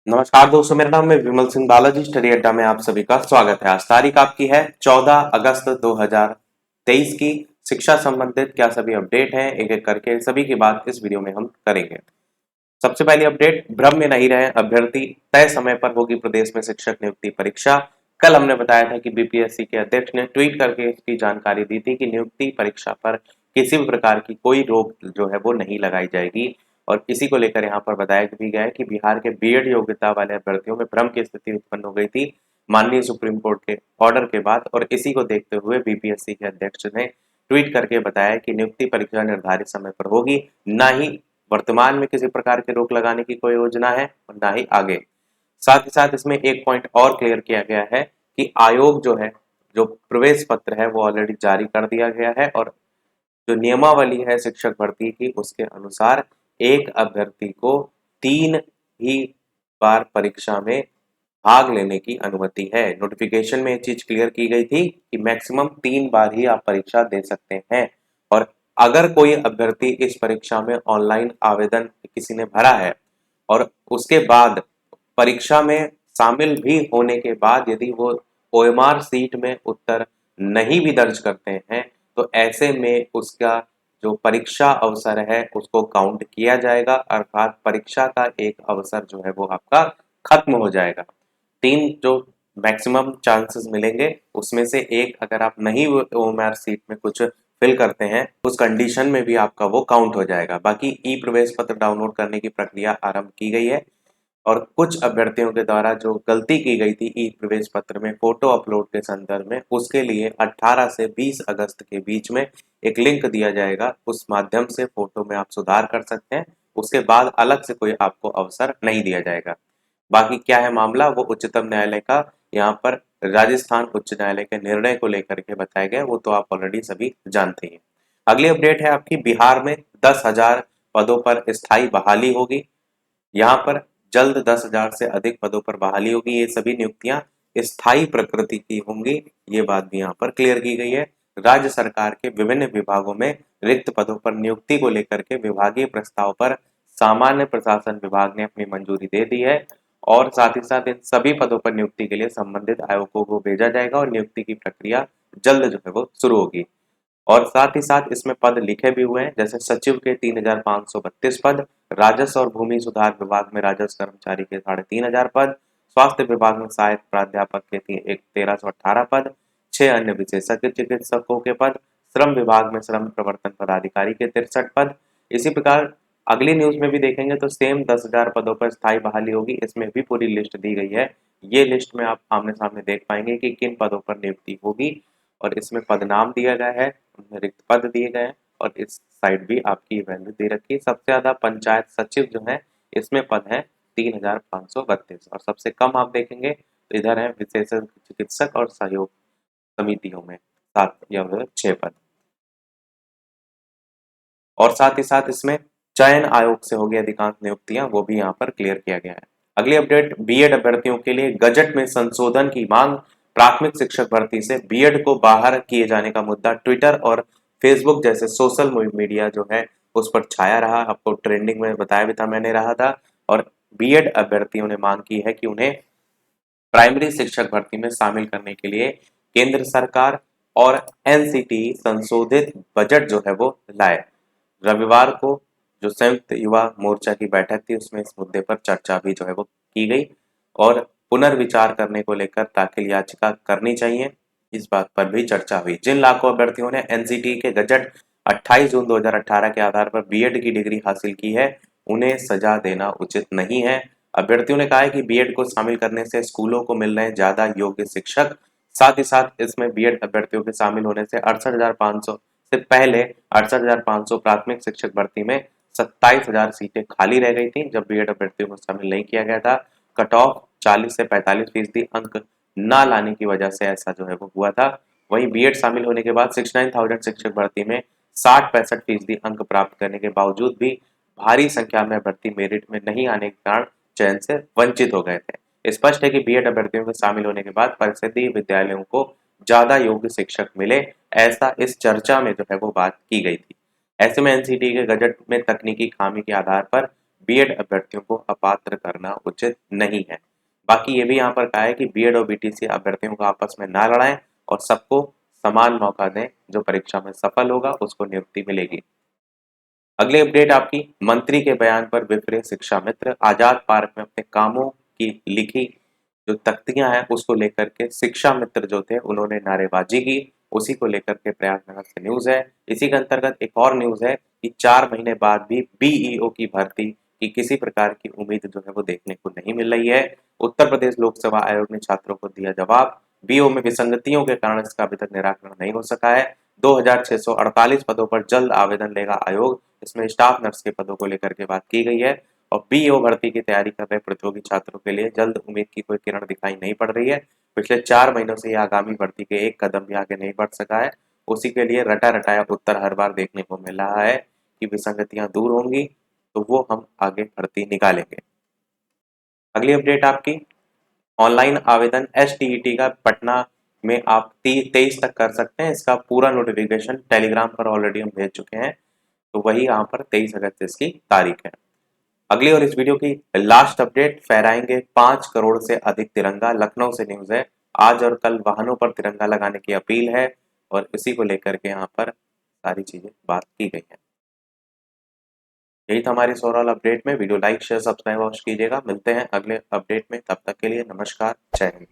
नमस्कार दोस्तों, मेरा नाम है विमल सिंह बालाजी। स्टडी अड्डा में आप सभी का स्वागत है। आज तारीख आपकी है 14 अगस्त 2023 की। शिक्षा संबंधित क्या सभी अपडेट हैं, एक एक करके सभी की बात इस वीडियो में हम करेंगे। सबसे पहली अपडेट, भ्रम में नहीं रहे अभ्यर्थी, तय समय पर होगी प्रदेश में शिक्षक नियुक्ति परीक्षा। कल हमने बताया था कि बीपीएससी के अध्यक्ष ने ट्वीट करके इसकी जानकारी दी थी कि नियुक्ति परीक्षा पर किसी भी प्रकार की कोई रोक जो है वो नहीं लगाई जाएगी। और इसी को लेकर यहाँ पर बताया भी गया है कि बिहार के बीएड योग्यता वाले अभ्यर्थियों में भ्रम की स्थिति उत्पन्न हो गई थी माननीय सुप्रीम कोर्ट के ऑर्डर के बाद। और इसी को देखते हुए बीपीएससी के अध्यक्ष ने ट्वीट करके बताया कि नियुक्ति परीक्षा निर्धारित समय पर होगी, ना ही वर्तमान में किसी प्रकार की रोक लगाने की कोई योजना है और ना ही आगे। साथ ही साथ इसमें एक पॉइंट और क्लियर किया गया है कि आयोग जो है, जो प्रवेश पत्र है वो ऑलरेडी जारी कर दिया गया है। और जो नियमावली है शिक्षक भर्ती की, उसके अनुसार एक अभ्यर्थी को 3 ही बार परीक्षा में भाग लेने की अनुमति है। नोटिफिकेशन में ये चीज क्लियर की गई थी कि मैक्सिमम 3 बार ही आप परीक्षा दे सकते हैं। और अगर कोई अभ्यर्थी इस परीक्षा में ऑनलाइन आवेदन किसी ने भरा है और उसके बाद परीक्षा में शामिल भी होने के बाद यदि वो ओएमआर सीट में उत्तर नहीं भी दर्ज करते हैं, तो ऐसे में उसका जो परीक्षा अवसर है उसको काउंट किया जाएगा, अर्थात परीक्षा का एक अवसर जो है वो आपका खत्म हो जाएगा। 3 जो मैक्सिमम चांसेस मिलेंगे उसमें से एक अगर आप नहीं ओएमआर सीट में कुछ फिल करते हैं, उस कंडीशन में भी आपका वो काउंट हो जाएगा। बाकी ई प्रवेश पत्र डाउनलोड करने की प्रक्रिया आरंभ की गई है। और कुछ अभ्यर्थियों के द्वारा जो गलती की गई थी ई प्रवेश पत्र में फोटो अपलोड के संदर्भ में, उसके लिए 18 से 20 अगस्त के बीच में एक लिंक दिया जाएगा, उस माध्यम से फोटो में आप सुधार कर सकते हैं। उसके बाद अलग से कोई आपको अवसर नहीं दिया जाएगा। बाकी क्या है मामला, वो उच्चतम न्यायालय का यहाँ पर राजस्थान उच्च न्यायालय के निर्णय को लेकर के बताया गया, वो तो आप ऑलरेडी सभी जानते हैं। अगली अपडेट है आपकी, बिहार में 10,000 पदों पर स्थायी बहाली होगी। यहाँ पर जल्द 10,000 से अधिक पदों पर बहाली होगी। ये सभी नियुक्तियां स्थायी प्रकृति की होंगी, ये बात भी यहाँ पर क्लियर की गई है। राज्य सरकार के विभिन्न विभागों में रिक्त पदों पर नियुक्ति को लेकर के विभागीय प्रस्ताव पर सामान्य प्रशासन विभाग ने अपनी मंजूरी दे दी है। और साथ ही साथ इन सभी पदों पर नियुक्ति के लिए संबंधित आयोगों को भेजा जाएगा और नियुक्ति की प्रक्रिया जल्द जो है वो शुरू होगी। और साथ ही साथ इसमें पद लिखे भी हुए हैं, जैसे सचिव के 3,532 पद, राजस्व और भूमि सुधार विभाग में राजस्व कर्मचारी के 3,500 पद, स्वास्थ्य विभाग में सहायक प्राध्यापक के 1,318 पद, 6 अन्य विशेषज्ञ चिकित्सकों के पद, श्रम विभाग में श्रम प्रवर्तन पदाधिकारी के 63 पद। इसी प्रकार अगली न्यूज में भी देखेंगे तो सेम 10,000 पदों पर स्थायी बहाली होगी, इसमें भी पूरी लिस्ट दी गई है। ये लिस्ट में आप आमने सामने देख पाएंगे कि किन पदों पर नियुक्ति होगी। और इसमें पदनाम दिया गया है, उनमें रिक्त पद दिए गए हैं। और इस साइड भी आपकी वैल्यू दे रखी है। सबसे ज्यादा पंचायत सचिव जो है इसमें पद है 3,532 और सबसे कम आप देखेंगे तो इधर है विशेषज्ञ चिकित्सक और सहयोग समितियों में 7 या 6 पद। और साथ ही साथ इसमें चयन आयोग से होगी अधिकांश नियुक्तियां, वो भी यहाँ पर क्लियर किया गया है। अगली अपडेट, बीएड अभ्यर्थियों के लिए गजट में संशोधन की मांग, प्राथमिक शिक्षक भर्ती से बीएड को बाहर किए जाने का मुद्दा ट्विटर और फेसबुक जैसे सोशल मीडिया जो है उस पर छाया रहा। आपको ट्रेंडिंग में बताया भी था, मैंने रहा था। और बीएड अभ्यर्थियों ने मांग की है कि उन्हें प्राइमरी शिक्षक भर्ती में शामिल करने के लिए केंद्र सरकार और एनसीटी संशोधित बजट जो है वो लाए। रविवार को जो संयुक्त युवा मोर्चा की बैठक थी उसमें इस मुद्दे पर चर्चा भी जो है वो की गई और पुनर्विचार करने को लेकर दाखिल याचिका करनी चाहिए, इस बात पर भी चर्चा हुई। जिन लाखों अभ्यर्थियों ने एनसीटी के गजट 28 जून 2018 के आधार पर बीएड की डिग्री हासिल की है, उन्हें सजा देना उचित नहीं है। अभ्यर्थियों ने कहा है कि बीएड को शामिल करने से स्कूलों को मिल रहे हैं ज्यादा योग्य शिक्षक। साथ ही साथ इसमें बीएड अभ्यर्थियों के शामिल होने से 68,500 से पहले 68,500 प्राथमिक शिक्षक भर्ती में 27,000 सीटें खाली रह गई थी जब बीएड अभ्यर्थियों को शामिल नहीं किया गया था। कट ऑफ 40 से 45% अंक ना लाने की वजह से ऐसा जो है वो हुआ था। वहीं बीएड शामिल होने के बाद 69,000 शिक्षक भर्ती में 60-65% अंक प्राप्त करने के बावजूद भी भारी संख्या में अभ्यर्थी मेरिट में नहीं आने के कारण चयन से वंचित हो गए थे। स्पष्ट है कि बीएड अभ्यर्थियों के शामिल होने के बाद परिषदीय विद्यालयों को ज्यादा योग्य शिक्षक मिले, ऐसा इस चर्चा में जो है वो बात की गई थी। ऐसे में एनसीटी के गजट में तकनीकी खामी के आधार पर बीएड अभ्यर्थियों को अपात्र करना उचित नहीं है। बाकी ये भी यहाँ पर कहा है कि बीएड और बीटीसी अभ्यर्थियों को आपस में ना लड़ाएं और सबको समान मौका दें, जो परीक्षा में सफल होगा उसको नियुक्ति मिलेगी। अगली अपडेट आपकी, मंत्री के बयान पर विपरीत शिक्षा मित्र, आजाद पार्क में अपने कामों की लिखी जो तख्तियां हैं उसको लेकर के शिक्षा मित्र जो थे उन्होंने नारेबाजी की, उसी को लेकर के प्रयागराज से न्यूज है। इसी के अंतर्गत एक और न्यूज है कि 4 महीने बाद भी बीईओ की भर्ती की किसी प्रकार की उम्मीद जो है वो देखने को नहीं मिल रही है। उत्तर प्रदेश लोक सेवा आयोग ने छात्रों को दिया जवाब, बीओ में विसंगतियों के कारण इसका अभी तक निराकरण नहीं हो सका है। 2648 पदों पर जल्द आवेदन लेगा आयोग, इसमें स्टाफ नर्स के पदों को लेकर के बात की गई है। और बीओ भर्ती की तैयारी कर रहे प्रतियोगी छात्रों के लिए जल्द उम्मीद की कोई किरण दिखाई नहीं पड़ रही है। पिछले 4 महीनों से यह आगामी भर्ती के एक कदम भी आगे नहीं बढ़ सका है। उसी के लिए रटा रटाया उत्तर हर बार देखने को मिल रहा है कि विसंगतियां दूर होंगी तो वो हम आगे भर्ती निकालेंगे। अगली अपडेट आपकी, ऑनलाइन आवेदन एसटीईटी का पटना में आप 23 तक कर सकते हैं। इसका पूरा नोटिफिकेशन टेलीग्राम पर ऑलरेडी हम भेज चुके हैं, तो वही यहाँ पर 23 अगस्त इसकी तारीख है। अगली और इस वीडियो की लास्ट अपडेट, फहराएंगे 5 करोड़ से अधिक तिरंगा, लखनऊ से न्यूज है। आज और कल वाहनों पर तिरंगा लगाने की अपील है और इसी को लेकर के यहाँ पर सारी चीजें बात की गई है। यही था हमारी ओवरऑल अपडेट में। वीडियो लाइक शेयर सब्सक्राइब अवश्य कीजिएगा। मिलते हैं अगले अपडेट में, तब तक के लिए नमस्कार, जय हिंद।